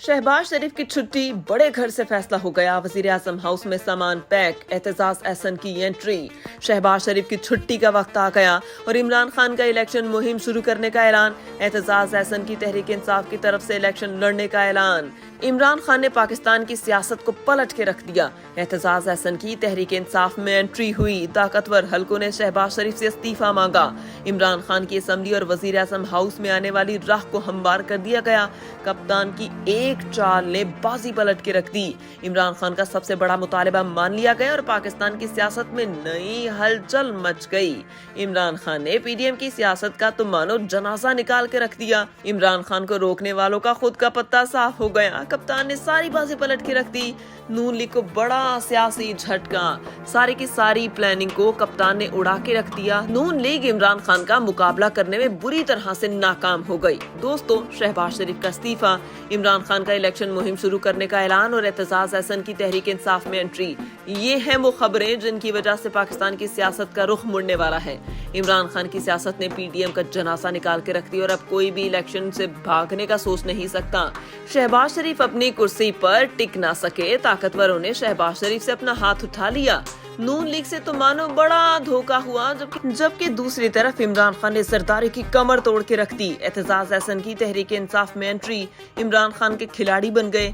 शहबाज शरीफ की छुट्टी, बड़े घर से फैसला हो गया। वजीर आजम हाउस में सामान पैक, एतजाज एहसन की एंट्री। शहबाज शरीफ की छुट्टी का वक्त आ गया और इमरान खान का इलेक्शन मुहिम शुरू करने का ऐलान। एतजाज एहसन की तहरीक इंसाफ की तरफ से इलेक्शन लड़ने का ऐलान। इमरान खान ने पाकिस्तान की सियासत को पलट के रख दिया। एतजाज एहसन की तहरीक इंसाफ में एंट्री हुई। ताकतवर हलकों ने शहबाज शरीफ से इस्तीफा मांगा। इमरान खान की असम्बली और वजीर आजम हाउस में आने वाली राह को हमवार कर दिया गया। कप्तान की एक चाल ने बाजी पलट के रख दी। इमरान खान का सबसे बड़ा मुतालिबा मान लिया गया और पाकिस्तान की सियासत में नई हलचल मच गई। इमरान खान ने पीडीएम की सियासत का तो मानो जनाजा निकाल के रख दिया। इमरान खान को रोकने वालों का खुद का पत्ता साफ हो गया। कप्तान ने सारी बाजी पलट के रख दी। नून लीग को बड़ा सियासी झटका। सारी की सारी प्लानिंग को कप्तान ने उड़ा के रख दिया। नून लीग इमरान खान का मुकाबला करने में बुरी तरह से नाकाम हो गई। दोस्तों, शहबाज शरीफ का इस्तीफा, इमरान खान का इलेक्शन मुहिम शुरू करने का ऐलान और एतजाज एहसन की तहरीक इंसाफ में एंट्री, ये हैं वो खबरें जिनकी वजह से पाकिस्तान की सियासत का रुख मुड़ने वाला है। इमरान खान की सियासत ने पीडीएम का जनासा निकाल के रख दिया और अब कोई भी इलेक्शन से भागने का सोच नहीं सकता। शहबाज शरीफ अपनी कुर्सी पर टिक ना सके। ताकतवरों ने शहबाज शरीफ से अपना हाथ उठा लिया। नून लीग से तो मानो बड़ा धोखा हुआ, जबकि दूसरी तरफ इमरान खान ने सरदारी की कमर तोड़ के रख दी। एतजाज एहसन की तहरीक इंसाफ में एंट्री, इमरान खान के खिलाड़ी बन गए।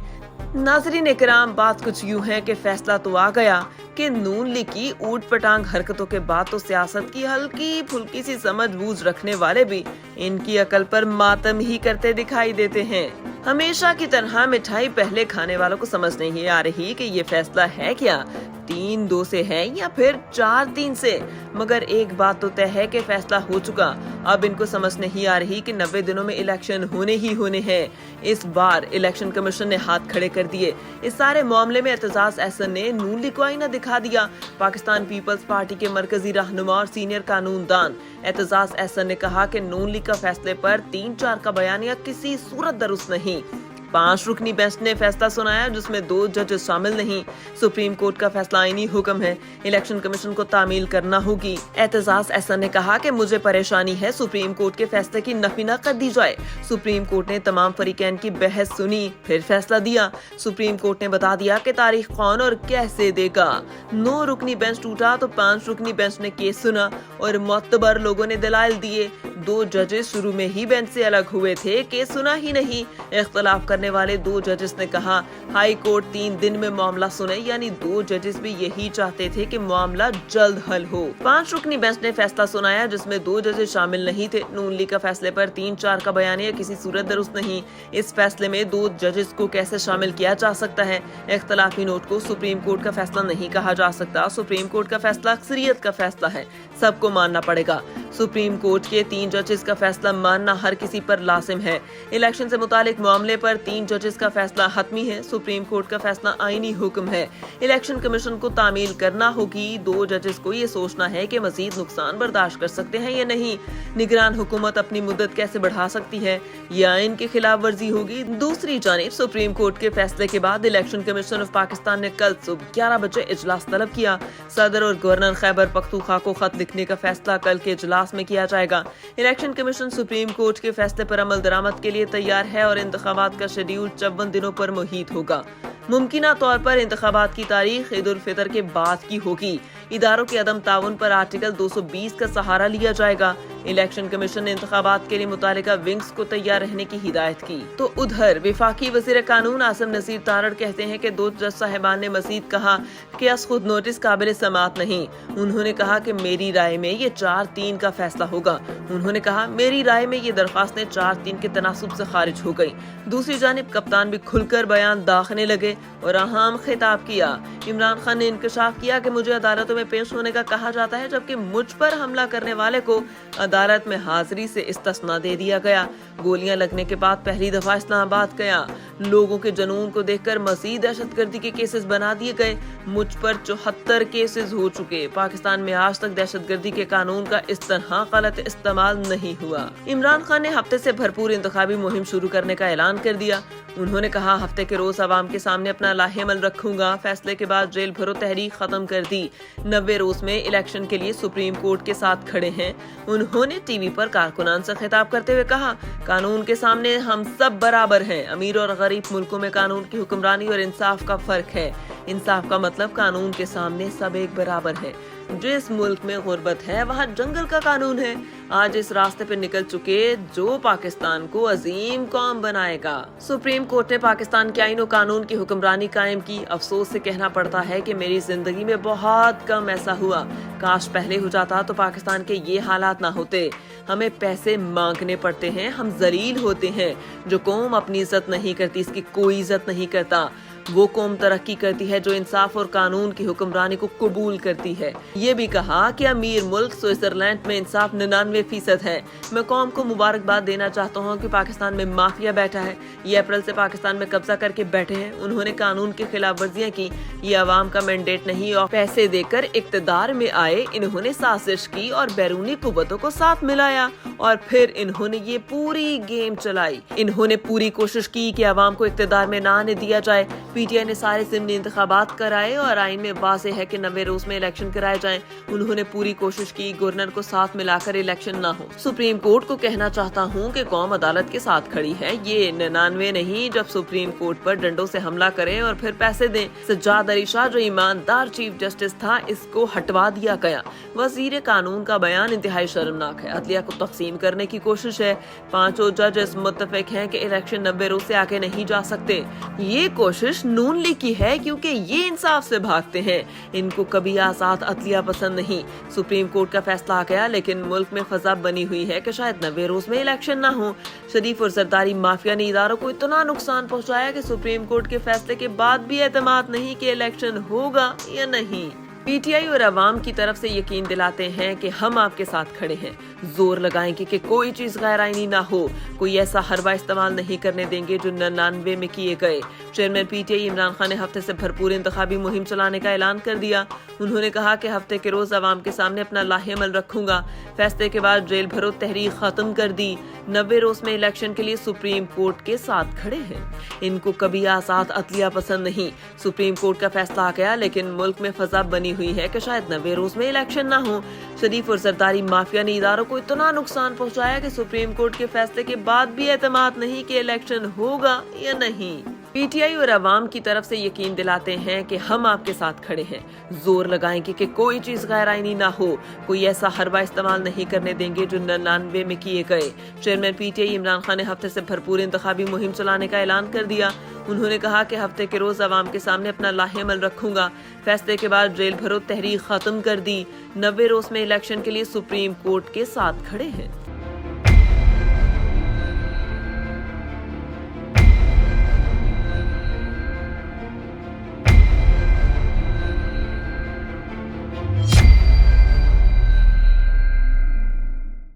नाज़रीन इकराम, बात कुछ यूं है कि फैसला तो आ गया कि नून लीग की ऊट पटांग हरकतों के बाद तो सियासत की हल्की फुल्की सी समझ बूझ रखने वाले भी इनकी अकल पर मातम ही करते दिखाई देते हैं। हमेशा की तरह मिठाई पहले खाने वालों को समझ नहीं आ रही कि ये फैसला है क्या, 3-2 से है या फिर 4-3 से। मगर एक बात तो तय है कि फैसला हो चुका। अब इनको समझ नहीं आ रही कि 90 दिनों में इलेक्शन होने ही होने हैं। इस बार इलेक्शन कमीशन ने हाथ खड़े कर दिए। इस सारे मामले में एतजाज एहसन ने नून लीग को आईना दिखा दिया। पाकिस्तान पीपल्स पार्टी के मरकजी रहनुमा और सीनियर कानूनदान एतजाज एहसन ने कहा कि नून लीग का फैसले पर 3-4 का बयानिया किसी सूरत दुरुस्त नहीं। 5 रुकनी बेंच ने फैसला सुनाया जिसमें 2 जजेस शामिल नहीं। सुप्रीम कोर्ट का फैसला आईनी हुक्म है, इलेक्शन कमीशन को तामील करना होगी। एतजाज एहसन ने कहा कि मुझे परेशानी है, सुप्रीम कोर्ट के फैसले की नफी न कर दी जाए। सुप्रीम कोर्ट ने तमाम फरीकैन की बहस सुनी, फिर फैसला दिया। सुप्रीम कोर्ट ने बता दिया कि तारीख कौन और कैसे देगा। 9 रुकनी बेंच टूटा तो 5 रुकनी बेंच ने केस सुना और मोतबर लोगों ने दलाइल दिए। 2 जजेस शुरू में ही बेंच से अलग हुए थे, केस सुना ही नहीं। इख्तलाफ करने वाले 2 जजेस ने कहा हाई कोर्ट 3 दिन में मामला सुने, यानी 2 जजेस भी यही चाहते थे कि मामला जल्द हल हो। 5 रुकनी बेंच ने फैसला सुनाया जिसमें 2 जजेस शामिल नहीं थे। नून लीग का फैसले पर 3-4 का बयानिया किसी सूरत दुरुस्त नहीं। इस फैसले में 2 जजेस को कैसे शामिल किया जा सकता है? इख्तलाफी नोट को सुप्रीम कोर्ट का फैसला नहीं कहा जा सकता। सुप्रीम कोर्ट का फैसला अक्सरियत का फैसला है, सबको मानना पड़ेगा। सुप्रीम कोर्ट के 3 जजेस का फैसला मानना हर किसी पर लाजिम है। इलेक्शन से मुतालिक मामले पर 3 जजेस का फैसला हतमी है। सुप्रीम कोर्ट का फैसला आईनी हुक्म है। इलेक्शन कमीशन को तामील करना होगी। 2 जजेस को ये सोचना है कि मजीद नुकसान बर्दाश्त कर सकते हैं या नहीं। निगरान हुकूमत अपनी मुद्दत कैसे बढ़ा सकती है, या इनके खिलाफ वर्जी होगी। दूसरी जानिब सुप्रीम कोर्ट के फैसले के बाद इलेक्शन कमीशन ऑफ पाकिस्तान ने कल सुबह 11 बजे इजलास तलब किया। सदर और गवर्नर खैबर पख्तूनख्वा को खत लिखने का फैसला कल के इजलास में किया जाएगा। इलेक्शन कमीशन सुप्रीम कोर्ट के फैसले पर अमल दरामद के लिए तैयार है और इंतखाबात का शेड्यूल 54 दिनों पर मुहित होगा। मुमकिना तौर पर इंतखाबात की तारीख ईद उल फितर के बाद की होगी। इदारों के अदम ताउन पर आर्टिकल 220 का सहारा लिया जाएगा। इलेक्शन कमीशन ने इंतखाबात के लिए मुतालिका विंग्स को तैयार रहने की हिदायत की। तो उधर विफाकी वजीर कानून आसिम नसीर तारड़ कहते हैं कि 2 जज साहिबान ने मजीद कहा कि खुद नोटिस काबिल समात नहीं। उन्होंने कहा कि मेरी राय में ये 4-3 का फैसला होगा। उन्होंने कहा मेरी राय में ये दरख्वास्तें 4-3 के तनासुब से खारिज हो गई। दूसरी जानिब कप्तान भी खुलकर बयान दाखने लगे और अहम खिताब किया। इमरान खान ने इंकशाफ किया कि मुझे अदालतों में पेश होने का कहा जाता है, जबकि मुझ पर हमला करने वाले को अदालत में हाजिरी से इस्तिस्ना दे दिया गया। गोलियां लगने के बाद पहली दफा इस्लामाबाद गया। लोगों के जुनून को देखकर मजीद दहशतगर्दी के केसेस बना दिए गए। मुझ पर 74 केसेस हो चुके। पाकिस्तान में आज तक दहशतगर्दी के कानून का इस तरह गलत इस्तेमाल नहीं हुआ। इमरान खान ने हफ्ते से भरपूर इंतखाबी मुहिम शुरू करने का ऐलान कर दिया। उन्होंने कहा हफ्ते के रोज आवाम के सामने अपना लाहेअमल रखूंगा। फैसले के बाद जेल भरो तहरीक खत्म कर दी। 90 रोज में इलेक्शन के लिए सुप्रीम कोर्ट के साथ खड़े हैं। उन्होंने टीवी पर कारकुनान से खिताब करते हुए कहा कानून के सामने हम सब बराबर हैं। अमीर और غریب ملکوں میں قانون کی حکمرانی اور انصاف کا فرق ہے۔ انصاف کا مطلب قانون کے سامنے سب ایک برابر ہے۔ جس ملک میں غربت ہے وہاں جنگل کا قانون ہے۔ آج اس راستے پہ نکل چکے جو پاکستان کو عظیم قوم بنائے گا۔ سپریم کورٹ نے پاکستان کے آئین و قانون کی حکمرانی قائم کی۔ افسوس سے کہنا پڑتا ہے کہ میری زندگی میں بہت کم ایسا ہوا۔ کاش پہلے ہو جاتا تو پاکستان کے یہ حالات نہ ہوتے۔ ہمیں پیسے مانگنے پڑتے ہیں، ہم ذلیل ہوتے ہیں۔ جو قوم اپنی عزت نہیں کرتی اس کی کوئی عزت نہیں کرتا۔ وہ قوم ترقی کرتی ہے جو انصاف اور قانون کی حکمرانی کو قبول کرتی ہے۔ یہ بھی کہا کہ امیر ملک سوئٹزرلینڈ میں انصاف 99% ہے۔ میں قوم کو مبارکباد دینا چاہتا ہوں کہ پاکستان میں مافیا بیٹھا ہے۔ یہ اپریل سے پاکستان میں قبضہ کر کے بیٹھے ہیں۔ انہوں نے قانون کی خلاف ورزیاں کی۔ یہ عوام کا مینڈیٹ نہیں اور پیسے دے کر اقتدار میں آئے۔ انہوں نے سازش کی اور بیرونی قوتوں کو ساتھ ملایا اور پھر انہوں نے یہ پوری گیم چلائی۔ انہوں نے پوری کوشش کی کہ عوام کو اقتدار میں نہ آنے دیا جائے۔ پی ٹی آئی نے سارے ضمنی انتخابات کرائے اور آئین میں واضح ہے کہ 90 روز میں الیکشن کرائے جائیں۔ انہوں نے پوری کوشش کی گورنر کو ساتھ ملا کر الیکشن نہ ہو۔ سپریم کورٹ کو کہنا چاہتا ہوں کہ قوم عدالت کے ساتھ کھڑی ہے۔ یہ 99 نہیں جب سپریم کورٹ پر ڈنڈوں سے حملہ کریں اور پھر پیسے دیں۔ سجاد علی شاہ جو ایماندار چیف جسٹس تھا اس کو ہٹوا دیا گیا۔ وزیر قانون کا بیان انتہائی شرمناک ہے۔ عدلیہ کو تقسیم کرنے کی کوشش ہے۔ 5 ججز متفق ہیں کہ الیکشن 90 روز سے آگے نہیں جا سکتے۔ یہ کوشش نون لیگ کی ہے کیونکہ یہ انصاف سے بھاگتے ہیں۔ ان کو کبھی آزاد عدلیہ پسند نہیں۔ سپریم کورٹ کا فیصلہ آ گیا لیکن ملک میں فضا بنی ہوئی ہے کہ شاید 90 روز میں الیکشن نہ ہو۔ شریف اور زرداری مافیا نے اداروں کو اتنا نقصان پہنچایا کہ سپریم کورٹ کے فیصلے کے بعد بھی اعتماد نہیں کہ الیکشن ہوگا یا نہیں۔ پی ٹی آئی اور عوام کی طرف سے یقین دلاتے ہیں کہ ہم آپ کے ساتھ کھڑے ہیں۔ زور لگائیں گے کہ کوئی چیز غیر آئینی نہ ہو۔ کوئی ایسا حربہ استعمال نہیں کرنے دیں گے جو 99 میں کیے گئے۔ Chairman P T I Imran Khan نے ہفتے سے بھرپور انتخابی مہم چلانے کا اعلان کر دیا۔ انہوں نے کہا کہ ہفتے کے روز عوام کے سامنے اپنا لاہے عمل رکھوں گا۔ فیصلے کے بعد جیل بھرو تحریک ختم کر دی۔ 90 روز میں الیکشن کے لیے سپریم کورٹ کے ساتھ کھڑے ہیں۔ ان کو کبھی آزاد عدلیہ پسند نہیں۔ سپریم کورٹ کا فیصلہ آ گیا لیکن ملک میں فضا بنی ہوئی ہے کہ شاید 90 روز میں الیکشن نہ ہو۔ شریف اور زرداری مافیا نے اداروں کو اتنا نقصان پہنچایا کہ سپریم کورٹ کے فیصلے کے بعد بھی اعتماد نہیں کہ الیکشن ہوگا یا نہیں۔ پی ٹی آئی اور عوام کی طرف سے یقین دلاتے ہیں کہ ہم آپ کے ساتھ کھڑے ہیں۔ زور لگائیں گے کہ کوئی چیز غیر آئینی نہ ہو۔ کوئی ایسا حربہ استعمال نہیں کرنے دیں گے جو 99 میں کیے گئے۔ Chairman P T I Imran Khan نے ہفتے سے بھرپور انتخابی مہم چلانے کا اعلان کر دیا۔ انہوں نے کہا کہ ہفتے کے روز عوام کے سامنے اپنا لاہے عمل رکھوں گا۔ فیصلے کے بعد جیل بھرو تحریک ختم کر دی۔ 90 روز میں الیکشن کے لیے سپریم کورٹ کے ساتھ کھڑے ہیں۔